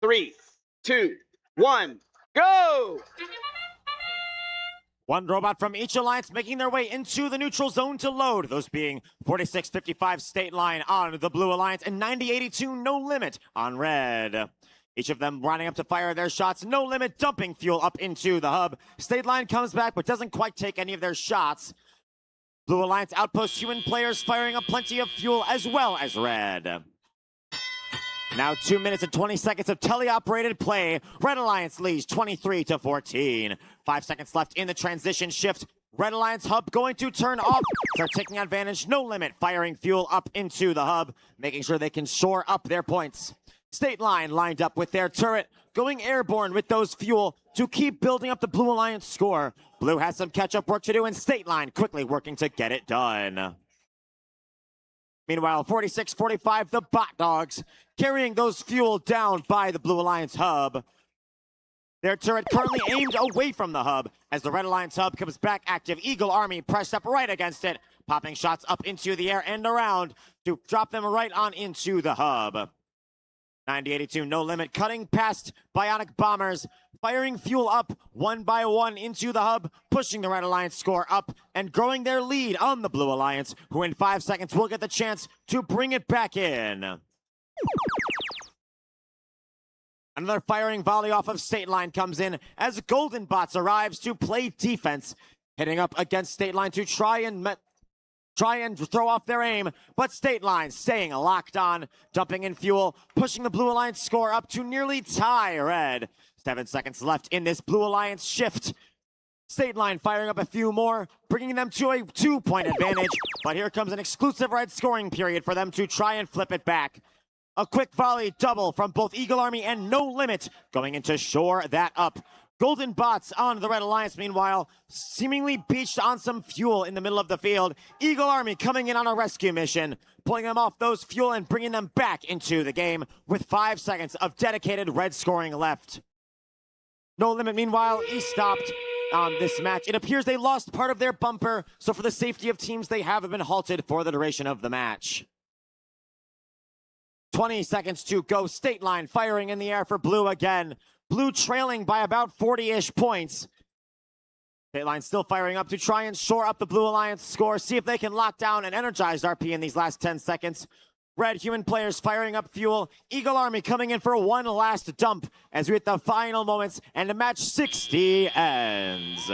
3, 2, 1, go! One robot from each alliance making their way into the neutral zone to load, those being 4655 State Line on the Blue Alliance and 9082 No Limit on Red. Each of them lining up to fire their shots. No Limit dumping fuel up into the hub. State Line comes back but doesn't quite take any of their shots. Blue Alliance outpost human players firing up plenty of fuel as well as Red. Now 2 minutes and 20 seconds of teleoperated play. Red Alliance leads 23-14. 5 seconds left in the transition shift. Red Alliance hub going to turn off. They're taking advantage. No Limit firing fuel up into the hub, making sure they can shore up their points. State Line lined up with their turret, going airborne with those fuel to keep building up the Blue Alliance score. Blue has some catch-up work to do, and State Line quickly working to get it done. Meanwhile, 46-45, the Bot Dogs, carrying those fuel down by the Blue Alliance hub. Their turret currently aimed away from the hub as the Red Alliance hub comes back active. Eagle Army pressed up right against it, popping shots up into the air and around to drop them right on into the hub. 9082 No Limit cutting past Bionic Bombers, firing fuel up one by one into the hub, pushing the Red Alliance score up and growing their lead on the Blue Alliance, who in 5 seconds will get the chance to bring it back in. Another firing volley off of State Line comes in as Golden Bots arrives to play defense, hitting up against State Line to try and throw off their aim, but State Line staying locked on, dumping in fuel, pushing the Blue Alliance score up to nearly tie Red. 7 seconds left in this Blue Alliance shift. State Line firing up a few more, bringing them to a 2-point advantage, but here comes an exclusive Red scoring period for them to try and flip it back. A quick volley double from both Eagle Army and No Limit going in to shore that up. Golden Bots on the Red Alliance, meanwhile, seemingly beached on some fuel in the middle of the field. Eagle Army coming in on a rescue mission, pulling them off those fuel and bringing them back into the game with 5 seconds of dedicated Red scoring left. No Limit, meanwhile, is stopped on this match. It appears they lost part of their bumper, so for the safety of teams, they have been halted for the duration of the match. 20 seconds to go. State Line firing in the air for Blue again. Blue trailing by about 40-ish points. State Line still firing up to try and shore up the Blue Alliance score, see if they can lock down an energized RP in these last 10 seconds. Red human players firing up fuel. Eagle Army coming in for one last dump as we hit the final moments and the match 60 ends.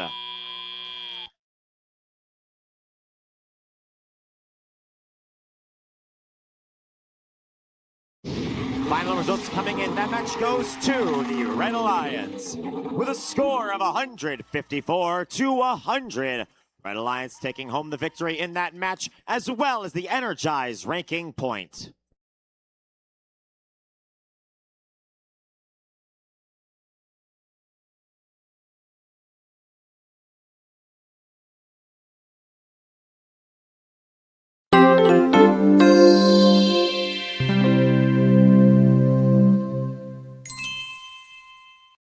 Final results coming in. That match goes to the Red Alliance with a score of 154-100. Red Alliance taking home the victory in that match, as well as the energized ranking point.